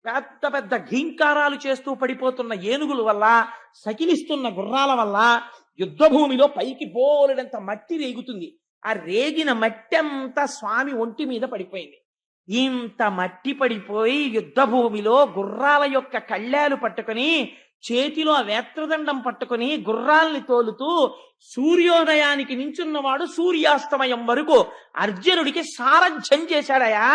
పెద్ద పెద్ద ఘీంకారాలు చేస్తూ పడిపోతున్న ఏనుగుల వల్ల, సకిలిస్తున్న గుర్రాల వల్ల యుద్ధ భూమిలో పైకి బోలెడంత మట్టి రేగుతుంది. ఆ రేగిన మట్టి అంతా స్వామి ఒంటి మీద పడిపోయింది. ఇంత మట్టి పడిపోయి యుద్ధ భూమిలో గుర్రాల యొక్క కళ్ళాలు పట్టుకొని, చేతిలో ఆ వేత్రదండం పట్టుకొని గుర్రాల్ని తోలుతూ సూర్యోదయానికి నించున్నవాడు సూర్యాస్తమయం వరకు అర్జునుడికి సారథ్యం చేశాడయా.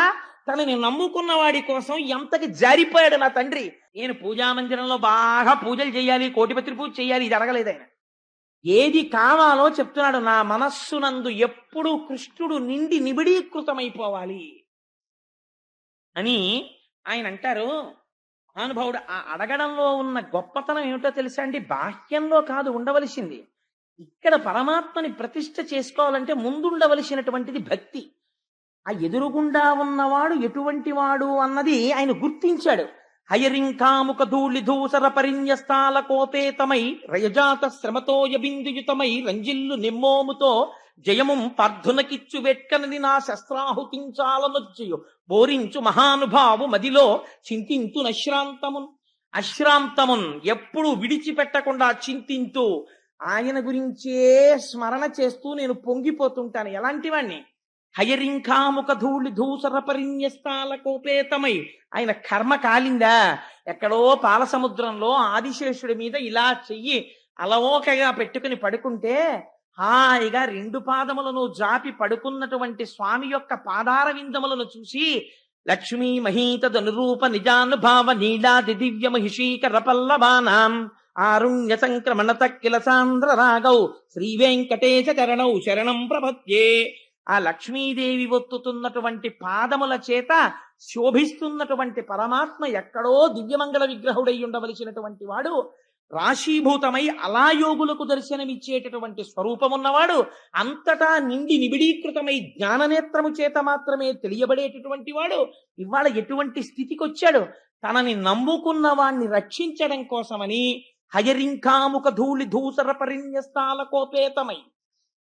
తనని నమ్ముకున్న వాడి కోసం ఎంతకి జారిపోయాడు నా తండ్రి. నేను పూజామందిరంలో బాగా పూజలు చేయాలి, కోటిపత్రి పూజ చేయాలి, ఇది అడగలేదు ఆయన. ఏది కావాలో చెప్తున్నాడు. నా మనస్సునందు ఎప్పుడు కృష్ణుడు నిండి నిబిడీకృతమైపోవాలి అని ఆయన అంటారు. మహానుభావుడు ఆ అడగడంలో ఉన్న గొప్పతనం ఏమిటో తెలుసా అండి? బాహ్యంలో కాదు ఉండవలసింది. ఇక్కడ పరమాత్మని ప్రతిష్ఠ చేసుకోవాలంటే ముందుండవలసినటువంటిది భక్తి. ఆ ఎదురుగుండా ఉన్నవాడు ఎటువంటి వాడు అన్నది ఆయన గుర్తించాడు. హయరింకాముక ధూళి ధూసర పరిన్యస్తాల కోపేతమై రయజాత శ్రమతోయ బిందుయుతమై రంజిల్లు నిమ్మోముతో జయముం పార్థునకిచ్చు వెట్కనని నా శస్త్రాహుతించాలనొచ్చయు బోరించు మహానుభావు మదిలో చింతింతు నశ్రాంతమున్. అశ్రాంతమున్ ఎప్పుడు విడిచిపెట్టకుండా చింతింతూ ఆయన గురించే స్మరణ చేస్తూ నేను పొంగిపోతుంటాను. ఎలాంటి వాణ్ణి? హయరింకాముక ధూళి ధూసర పరిన్యస్తాల కోపేతమై. ఆయన కర్మ కాలిందా? ఎక్కడో పాలసముద్రంలో ఆదిశేషుడి మీద ఇలా చెయ్యి అలవోకగా పెట్టుకుని పడుకుంటే హాయిగా రెండు పాదములను జాపి పడుకున్నటువంటి స్వామి యొక్క పాదార విందములను చూసి లక్ష్మీ మహీతదనురూప నిజానుభావ నీలాది దివ్య మహిషీకర పల్లవానాం ఆరుణ్య సంక్రమణ తక్కిల సాంద్ర రాగౌ శ్రీ వెంకటేశ చరణౌ శరణం ప్రపద్యే. ఆ లక్ష్మీదేవి ఒత్తుతున్నటువంటి పాదముల చేత శోభిస్తున్నటువంటి పరమాత్మ ఎక్కడో దివ్యమంగళ విగ్రహుడై ఉండవలసినటువంటి వాడు రాశీభూతమై అలా యోగులకు దర్శనమిచ్చేటటువంటి స్వరూపమున్నవాడు, అంతటా నిండి నిబిడీకృతమై జ్ఞాననేత్రము చేత మాత్రమే తెలియబడేటటువంటి వాడు ఇవాళ ఎటువంటి స్థితికి వచ్చాడు? తనని నమ్ముకున్న వాణ్ణి రక్షించడం కోసమని హయరింకాముక ధూళి ధూసర పరిన్యస్తాల కోపేతమై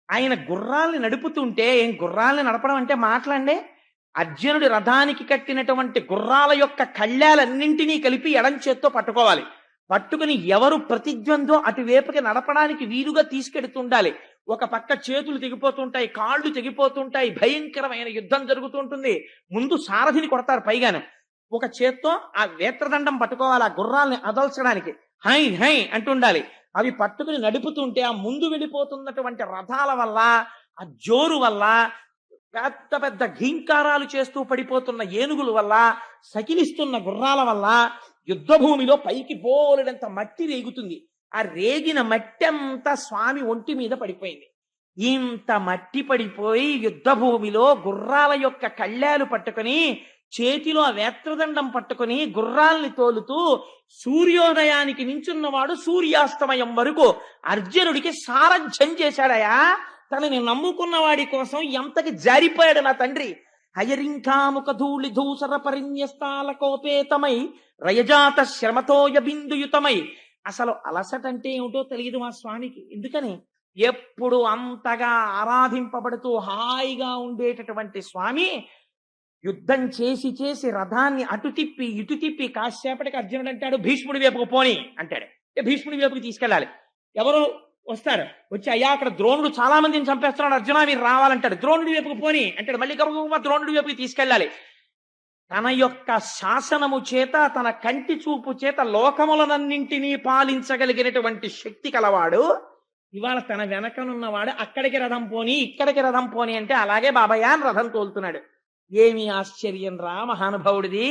ఆయన గుర్రాల్ని నడుపుతుంటే, ఏం గుర్రాల్ని నడపడం అంటే మాట్లాడే, అర్జునుడి రథానికి కట్టినటువంటి గుర్రాల యొక్క కళ్ళాలన్నింటినీ కలిపి ఎడం చేత్తో పట్టుకోవాలి. పట్టుకుని ఎవరు ప్రతిద్వందో అటువైపుకి నడపడానికి వీలుగా తీసుకెడుతుండాలి. ఒక పక్క చేతులు తెగిపోతుంటాయి, కాళ్ళు తెగిపోతుంటాయి, భయంకరమైన యుద్ధం జరుగుతుంటుంది. ముందు సారథిని కొడతారు పైగాను. ఒక చేత్తో ఆ వేత్రదండం పట్టుకోవాలి, ఆ గుర్రాల్ని అదల్చడానికి హై హై అంటుండాలి. అవి పట్టుకుని నడుపుతుంటే ఆ ముందు వెళ్ళిపోతున్నటువంటి రథాల వల్ల, ఆ జోరు వల్ల, పెద్ద పెద్ద ఘీంకారాలు చేస్తూ పడిపోతున్న ఏనుగుల వల్ల, సకిలిస్తున్న గుర్రాల వల్ల యుద్ధ భూమిలో పైకి బోలెడంత మట్టి రేగుతుంది. ఆ రేగిన మట్టి అంతా స్వామి ఒంటి మీద పడిపోయింది. ఇంత మట్టి పడిపోయి యుద్ధ భూమిలో గుర్రాల యొక్క కళ్ళాలు పట్టుకొని, చేతిలో ఆ వేత్రదండం పట్టుకొని గుర్రాల్ని తోలుతూ సూర్యోదయానికి నించున్నవాడు సూర్యాస్తమయం వరకు అర్జునుడికి సారథ్యం చేశాడయా. తనని నమ్ముకున్న వాడి కోసం ఎంతకి జారిపోయాడు నా తండ్రి. హయరింకాముక ధూళి ధూసర పరిన్యస్తాల కోపేతమై రయజాత శ్రమతోయ బిందుయుతమై. అసలు అలసటంటే ఏమిటో తెలియదు మా స్వామికి. ఎందుకని? ఎప్పుడు అంతగా ఆరాధింపబడుతూ హాయిగా ఉండేటటువంటి స్వామి యుద్ధం చేసి చేసి రథాన్ని అటు తిప్పి ఇటు తిప్పి కాసేపటికి అర్జునుడు అంటాడు భీష్ముడి వైపుకు పోని అంటాడు. భీష్ముడి వైపుకి తీసుకెళ్ళాలి. ఎవరు వస్తారు? వచ్చి అయ్యా అక్కడ ద్రోణుడు చాలా మందిని చంపేస్తున్నాడు, అర్జున మీరు రావాలంటాడు. ద్రోణుడి వైపుకు పోని అంటాడు. మళ్ళీ గబగబా ద్రోణుడి వైపుకి తీసుకెళ్ళాలి. తన యొక్క శాసనము చేత, తన కంటి చూపు చేత లోకములనన్నింటినీ పాలించగలిగినటువంటి శక్తి కలవాడు ఇవాళ తన వెనకనున్నవాడు అక్కడికి రథం పోని ఇక్కడికి రథం పోని అంటే అలాగే బాబాయ్ అని రథం తోలుతున్నాడు. ఏమి ఆశ్చర్యం రా మహానుభావుడిది.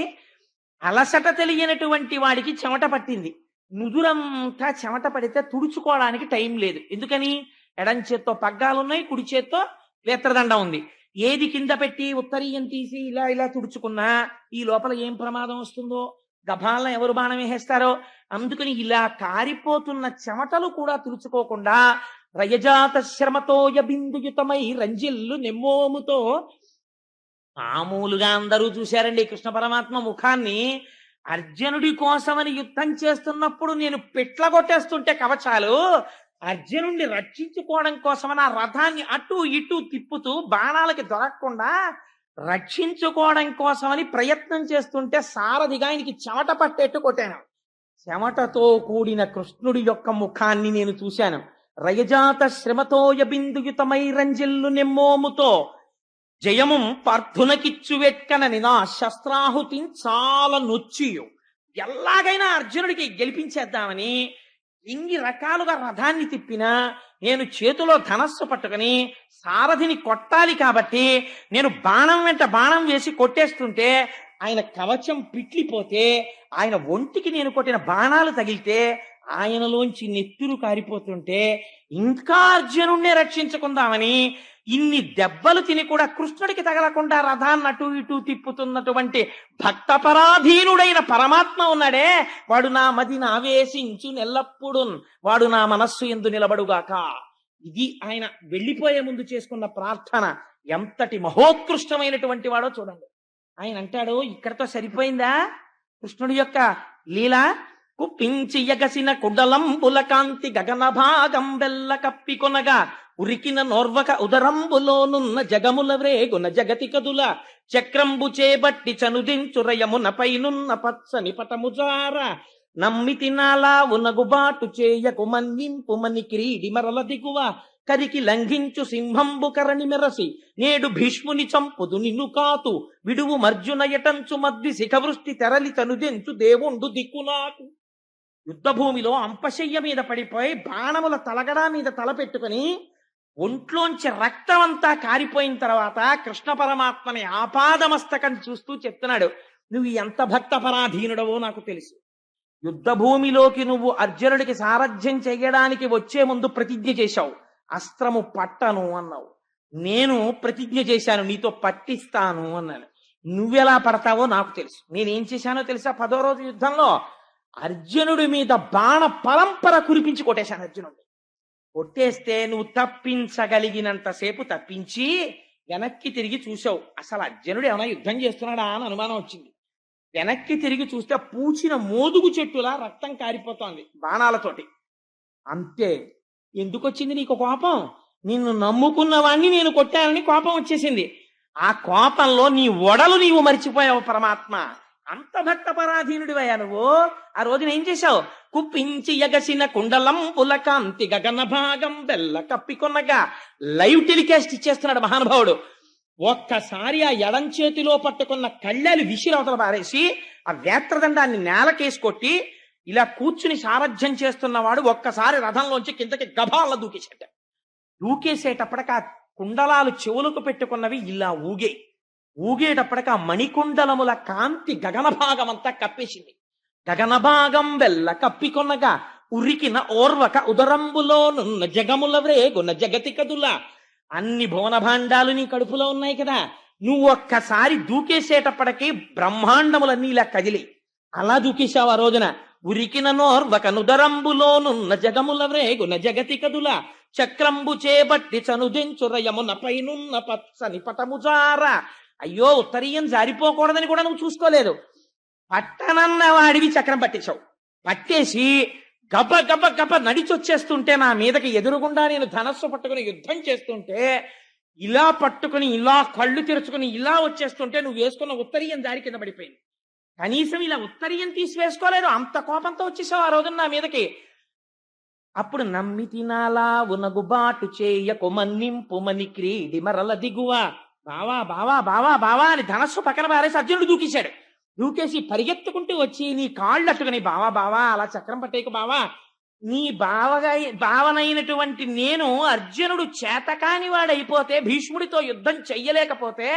అలసట తెలియనటువంటి వాడికి చెమట పట్టింది. నుదురంతా చెమట పడితే తుడుచుకోవడానికి టైం లేదు. ఎందుకని? ఎడం చేత్తో పగ్గాలున్నాయి, కుడి చేత్తో వేత్రదండం ఉంది. ఏది కింద పెట్టి ఉత్తరీయం తీసి ఇలా ఇలా తుడుచుకున్నా ఈ లోపల ఏం ప్రమాదం వస్తుందో, గభాలను ఎవరు బాణం వేసేస్తారో. అందుకని ఇలా కారిపోతున్న చెమటలు కూడా తుడుచుకోకుండా రయజాత శ్రమతోయ బిందుయుతమై రంజిల్లు నెమ్మోముతో. మామూలుగా అందరూ చూశారండి కృష్ణ పరమాత్మ ముఖాన్ని. అర్జునుడి కోసమని యుద్ధం చేస్తున్నప్పుడు నేను పెట్ల కొట్టేస్తుంటే కవచాలు, అర్జునుడిని రక్షించుకోవడం కోసమని ఆ రథాన్ని అటు ఇటు తిప్పుతూ బాణాలకి దొరకకుండా రక్షించుకోవడం కోసమని ప్రయత్నం చేస్తుంటే సారథిగా ఆయనకి చెమట పట్టేట్టు కొట్టాను. చెమటతో కూడిన కృష్ణుడి యొక్క ముఖాన్ని నేను చూశాను. రయజాత శ్రమతోయ బిందుయుతమై రంజిల్లు నెమ్మోముతో జయము పార్థునకిచ్చు వెట్కనని నా శస్త్రాహుతి చాలా నొచ్చియు. ఎలాగైనా అర్జునుడికి గెలిపించేద్దామని ఇన్ని రకాలుగా రథాన్ని తిప్పినా నేను చేతిలో ధనస్సు పట్టుకుని సారథిని కొట్టాలి కాబట్టి నేను బాణం వెంట బాణం వేసి కొట్టేస్తుంటే ఆయన కవచం పిట్లిపోతే ఆయన ఒంటికి నేను కొట్టిన బాణాలు తగిలితే ఆయనలోంచి నెత్తురు కారిపోతుంటే ఇంకా అర్జునుడినే రక్షించుకుందామని ఇన్ని దెబ్బలు తిని కూడా కృష్ణుడికి తగలకుండా రథాన్ని అటు ఇటు తిప్పుతున్నటువంటి భక్తపరాధీనుడైన పరమాత్మ ఉన్నాడే, వాడు నా మదిని ఆవేశించు నెల్లప్పుడు, వాడు నా మనస్సు యందు నిలబడుగాక. ఇది ఆయన వెళ్ళిపోయే ముందు చేసుకున్న ప్రార్థన. ఎంతటి మహోత్కృష్టమైనటువంటి వాడో చూడండి. ఆయన అంటాడు, ఇక్కడతో సరిపోయిందా కృష్ణుడి యొక్క లీల? కుప్పించి ఎగసిన కుడలంబుల కాంతి గగన భాగం వెల్ల కప్పికొనగా ఉరికిన నోర్వక ఉదరంబులోనున్న జగముల వ్రేగున జగతి కదుల చక్రంబు చేబట్టి చనుదించురయమున పైనున్న పచ్చని పటముజార నమ్మితి నాలా ఉనగుబాటు చేయకు మన్నింపు మని క్రీడి మరల దిగువ కరికి లంఘించు సింహంబు కరణి మెరసి నేడు భీష్ముని చంపుదు నిన్ను కాతు విడువు మర్జున ఎటంచు మద్ది శిఖవృష్టి తెరలి చనుదెంచు దేవుండు దిక్కు నాకు. యుద్ధభూమిలో అంపశయ్య మీద పడిపోయి బాణముల తలగడా మీద తల పెట్టుకుని ఒంట్లోంచి రక్తం అంతా కారిపోయిన తర్వాత కృష్ణ పరమాత్మని ఆపాదమస్తకం చూస్తూ చెప్తున్నాడు, నువ్వు ఎంత భక్తపరాధీనుడవో నాకు తెలుసు. యుద్ధభూమిలోకి నువ్వు అర్జునుడికి సారథ్యం చేయడానికి వచ్చే ముందు ప్రతిజ్ఞ చేశావు, అస్త్రము పట్టను అన్నావు. నేను ప్రతిజ్ఞ చేశాను, నీతో పట్టిస్తాను అన్నాను. నువ్వెలా పడతావో నాకు తెలుసు. నేనేం చేశానో తెలుసా? 10వ రోజు యుద్ధంలో అర్జునుడి మీద బాణ పరంపర కురిపించి కొట్టేశాను. అర్జునుడిని కొట్టేస్తే నువ్వు తప్పించగలిగినంతసేపు తప్పించి వెనక్కి తిరిగి చూసావు. అసలు అర్జునుడు ఏమైనా యుద్ధం చేస్తున్నాడా అని అనుమానం వచ్చింది. వెనక్కి తిరిగి చూస్తే పూచిన మోదుగు చెట్టులా రక్తం కారిపోతోంది బాణాలతోటి. అంతే. ఎందుకు వచ్చింది నీకు కోపం? నిన్ను నమ్ముకున్న వాణ్ణి నేను కొట్టానని కోపం వచ్చేసింది. ఆ కోపంలో నీ ఒడలు నీవు మరిచిపోయావు పరమాత్మ. అంత భక్తపరాధీనుడివయ్యా నువ్వు. ఆ రోజున ఏం చేశావు? కుప్పించి ఎగసిన కుండలం పులకాంతి గగన భాగం బెల్ల కప్పికొనగా లైవ్ టెలికాస్ట్ ఇచ్చేస్తున్నాడు మహానుభావుడు. ఒక్కసారి ఆ ఎడం చేతిలో పట్టుకున్న కళ్ళాలు విసిరవతల పారేసి ఆ వేత్రదండాన్ని నేలకేసి కొట్టి ఇలా కూర్చుని సారథ్యం చేస్తున్నవాడు ఒక్కసారి రథంలోంచి కిందకి గభాల దూకేసేటప్పటికి ఆ కుండలాలు చెవులకు పెట్టుకున్నవి ఇలా ఊగేటప్పటికి ఆ మణికుండలముల కాంతి గగన భాగం అంతా కప్పేసింది. గగన భాగం వెల్ల కప్పికొనగా ఉరికిన ఓర్వక ఉదరంబులోనున్న జగముల వ్రేగున జగతి కదుల. అన్ని భువన భాండాలు నీ కడుపులో ఉన్నాయి కదా, నువ్వు ఒక్కసారి దూకేసేటప్పటికి బ్రహ్మాండములన్నీ ఇలా కదిలి అలా దూకేశావు ఆ రోజున. ఉరికిన నోర్వక నుదరంబులోనున్న జగముల వ్రేగున జగతి కదుల చక్రంబు చేబట్టి చనుదెంచురయమున పైనున్న పచ్చని పటముజార. అయ్యో, ఉత్తరీయం జారిపోకూడదని కూడా నువ్వు చూసుకోలేదు. పట్టనన్న వాడివి చక్రం పట్టేశావు. పట్టేసి గబ గబ గబ నడిచొచ్చేస్తుంటే నా మీదకి ఎదురుగుండా నేను ధనస్సు పట్టుకుని యుద్ధం చేస్తుంటే ఇలా పట్టుకుని ఇలా కళ్ళు తెరుచుకుని ఇలా వచ్చేస్తుంటే నువ్వు వేసుకున్న ఉత్తరీయం జారి కింద పడిపోయింది. కనీసం ఇలా ఉత్తరీయం తీసివేసుకోలేదు. అంత కోపంతో వచ్చేసావు ఆ రోజున నా మీదకి. అప్పుడు నమ్మి తినాలా ఉనగుబాటు చేయకు మన్నింపు మని క్రీడి మరల దిగువ. బావా బావా బావా బావా అని ధనస్సు పక్కన పారేసి అర్జునుడు దూకేశాడు. దూకేసి పరిగెత్తుకుంటూ వచ్చి నీ కాళ్ళు అట్టుకుని, బావా బావా అలా చక్రం పట్టేకు బావా, నీ భావనైనటువంటి నేను అర్జునుడు చేతకాని వాడైపోతే, భీష్ముడితో యుద్ధం చెయ్యలేకపోతే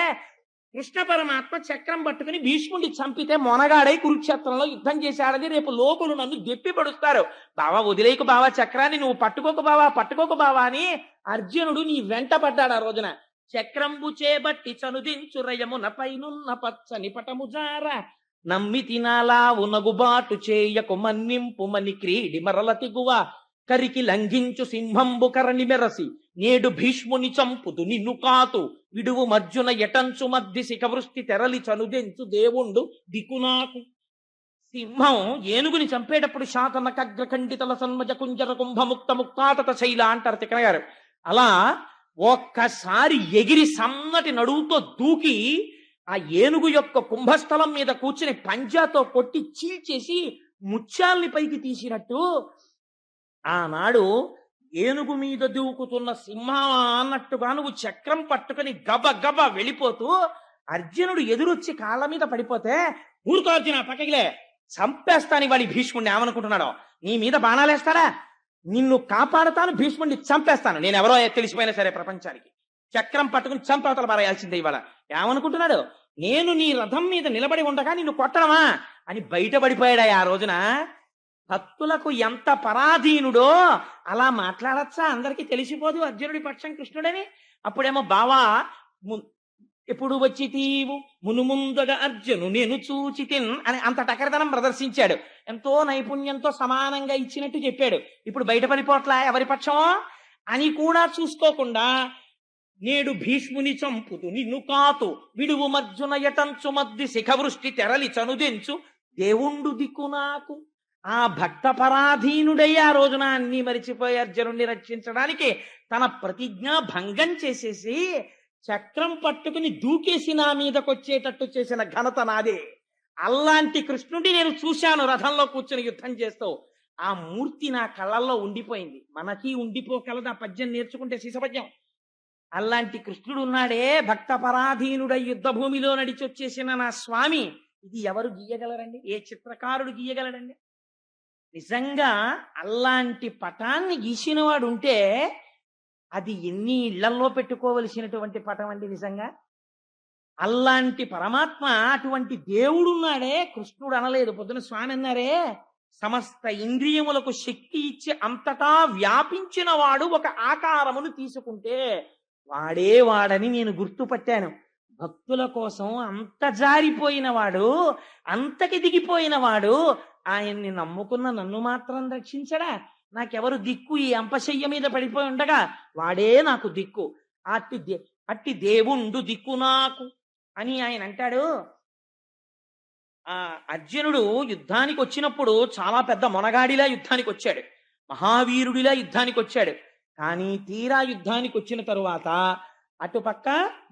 కృష్ణ పరమాత్మ చక్రం పట్టుకుని భీష్ముడిని చంపితే మొనగాడై కురుక్షేత్రంలో యుద్ధం చేశాడని రేపు లోకులు నన్ను దెప్పి పడుస్తారు. బావా వదిలేకు బావా చక్రాన్ని, నువ్వు పట్టుకోకు బావా అని అర్జునుడు నీ వెంట పడ్డాడు ఆ రోజున. చక్రంబు చేబట్టి చనుదించురయమున పైనున్న పచ్చని పటముజార నమ్మి తినాలా ఉనగుబాటు చేయకు మన్నింపు మని క్రీడి మరల తిగువ కరికి లంఘించు సింహంబు కరణి మెరసి నేడు భీష్ముని చంపుదు నిన్ను కాతు విడువు మర్జున ఎటంచు మద్ది శిఖవృష్టి తెరలి చనుదెంచు దేవుండు దికునాకు. సింహం ఏనుగుని చంపేటప్పుడు శాతన కగ్రఖండితల సన్మజ కుంజర కుంభముక్త ముక్తాతత శైల అంటారు తిక్కన గారు. అలా ఒక్కసారి ఎగిరి సన్నటి నడువుతో దూకి ఆ ఏనుగు యొక్క కుంభస్థలం మీద కూర్చుని పంజాతో కొట్టి చీల్చేసి ముత్యాల్ని పైకి తీసినట్టు ఆనాడు ఏనుగు మీద దూకుతున్న సింహం అన్నట్టుగా నువ్వు చక్రం పట్టుకుని గబ గబ వెళ్ళిపోతూ అర్జునుడు ఎదురొచ్చి కాళ్ళ మీద పడిపోతే ఊరుకో అర్జున పక్కకిలే చంపేస్తాను వాడి భీష్ముడిని ఏమనుకుంటున్నాడో, నీ మీద బాణాలేస్తాడా, నిన్ను కాపాడతాను, భీష్ముడిని చంపేస్తాను, నేను ఎవరో తెలిసిపోయినా సరే ప్రపంచానికి, చక్రం పట్టుకుని చంపవతల పారేయాల్సిందే ఇవాళ, ఏమనుకుంటున్నాడు, నేను నీ రథం మీద నిలబడి ఉండగా నిన్ను కొట్టడమా అని బయటపడిపోయాడా ఆ రోజున. భక్తులకు ఎంత పరాధీనుడో అలా మాట్లాడచ్చా, అందరికీ తెలిసిపోదు అర్జునుడి పక్షం కృష్ణుడని. అప్పుడేమో బావా ఎప్పుడు వచ్చి తీవు మునుముందుగా అర్జును నేను చూచితిన్ అని అంత టకరదనం ప్రదర్శించాడు, ఎంతో నైపుణ్యంతో సమానంగా ఇచ్చినట్టు చెప్పాడు. ఇప్పుడు బయటపడిపోట్లా ఎవరి పక్షమో అని కూడా చూసుకోకుండా నేడు భీష్ముని చంపుతు నిన్ను కాతు విడువు మర్జున యటంచు మద్ది శిఖవృష్టి తెరలి చనుదెంచు దేవుండు దిక్కు నాకు. ఆ భక్త పరాధీనుడై ఆ రోజున అన్ని మరిచిపోయి అర్జునుడిని రక్షించడానికి తన ప్రతిజ్ఞ భంగం చేసేసి చక్రం పట్టుకుని దూకేసి నా మీదకొచ్చేటట్టు చేసిన ఘనత నాదే. అలాంటి కృష్ణుడిని నేను చూశాను రథంలో కూర్చుని యుద్ధం చేస్తూ. ఆ మూర్తి నా కళ్ళల్లో ఉండిపోయింది. మనకి ఉండిపోగలదు ఆ పద్యం నేర్చుకుంటే, శిశపద్యం. అలాంటి కృష్ణుడు ఉన్నాడే, భక్త పరాధీనుడై యుద్ధ భూమిలో నడిచొచ్చేసిన నా స్వామి. ఇది ఎవరు గీయగలరండి? ఏ చిత్రకారుడు గీయగలడండి? నిజంగా అలాంటి పటాన్ని గీసిన వాడు ఉంటే అది ఎన్ని ఇళ్లల్లో పెట్టుకోవలసినటువంటి పటం అండి నిజంగా. అలాంటి పరమాత్మ, అటువంటి దేవుడున్నాడే, కృష్ణుడు అనలేదు. పొద్దున స్వామి అన్నారే, సమస్త ఇంద్రియములకు శక్తి ఇచ్చి అంతటా వ్యాపించిన వాడు ఒక ఆకారమును తీసుకుంటే వాడే వాడని నేను గుర్తుపట్టాను. భక్తుల కోసం అంత జారిపోయిన వాడు, అంతకి దిగిపోయిన వాడు, ఆయన్ని నమ్ముకున్న నన్ను మాత్రం రక్షించడా? నాకెవరు దిక్కు? ఈ అంపశయ్య మీద పడిపోయి ఉండగా వాడే నాకు దిక్కు. అట్టి దేవుండు దిక్కు నాకు అని ఆయన అంటాడు. ఆ అర్జునుడు యుద్ధానికి వచ్చినప్పుడు చాలా పెద్ద మొనగాడిలా యుద్ధానికి వచ్చాడు, మహావీరుడిలా యుద్ధానికి వచ్చాడు. కానీ తీరా యుద్ధానికి వచ్చిన తరువాత అటుపక్క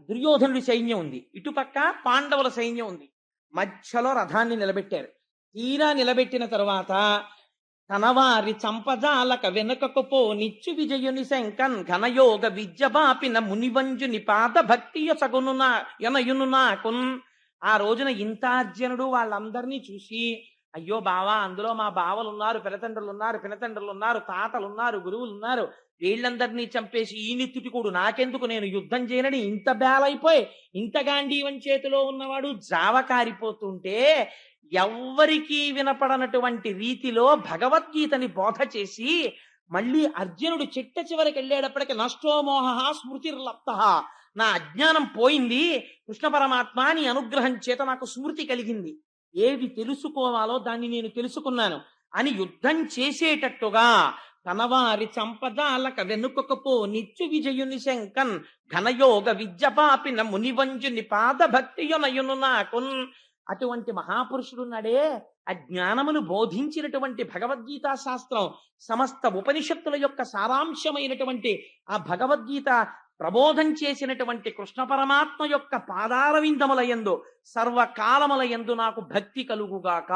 దుర్యోధనుడి సైన్యం ఉంది, ఇటుపక్క పాండవుల సైన్యం ఉంది. మధ్యలో రథాన్ని నిలబెట్టారు. తీరా నిలబెట్టిన తరువాత తనవారి చంపజాలక వెనుకకు పో నిచ్చు విజయుని శంకన్ ఘనయోగ విద్య బాపిన మునివంజుని పాద భక్తి యొనయును నాకున్. ఆ రోజున ఇంతార్జునుడు వాళ్ళందరినీ చూసి, అయ్యో బావా, అందులో మా బావలు ఉన్నారు, పినతండ్రులు ఉన్నారు, తాతలున్నారు, గురువులున్నారు, వీళ్ళందరినీ చంపేసి ఈ నిత్తుటికుడు నాకెందుకు, నేను యుద్ధం చేయనని ఇంత బేలైపోయి ఇంత గాంధీవం చేతిలో ఉన్నవాడు జావకారిపోతుంటే ఎవ్వరికీ వినపడనటువంటి రీతిలో భగవద్గీతని బోధ చేసి మళ్ళీ అర్జునుడు చిట్ట చివరికి వెళ్ళేటప్పటికి నష్టోమోహ స్మృతిర్లప్త, నా అజ్ఞానం పోయింది, కృష్ణ పరమాత్మ నీ అనుగ్రహం చేత నాకు స్మృతి కలిగింది, ఏది తెలుసుకోవాలో దాన్ని నేను తెలుసుకున్నాను అని యుద్ధం చేసేటట్టుగా తనవారి చంపజాలక వెనుకకపో నిత్యు విజయుని శంకన్ ఘనయోగ విద్య పాపిన మునివంజుని పాద భక్తి యొనయును నాకున్. అటువంటి మహాపురుషుడున్నాడే, అజ్ఞానమును బోధించినటువంటి భగవద్గీతా శాస్త్రం, సమస్త ఉపనిషత్తుల యొక్క సారాంశమైనటువంటి ఆ భగవద్గీత ప్రబోధం చేసినటువంటి కృష్ణ పరమాత్మ యొక్క పాదారవిందముల యందు సర్వకాలముల యందు నాకు భక్తి కలుగుగాక.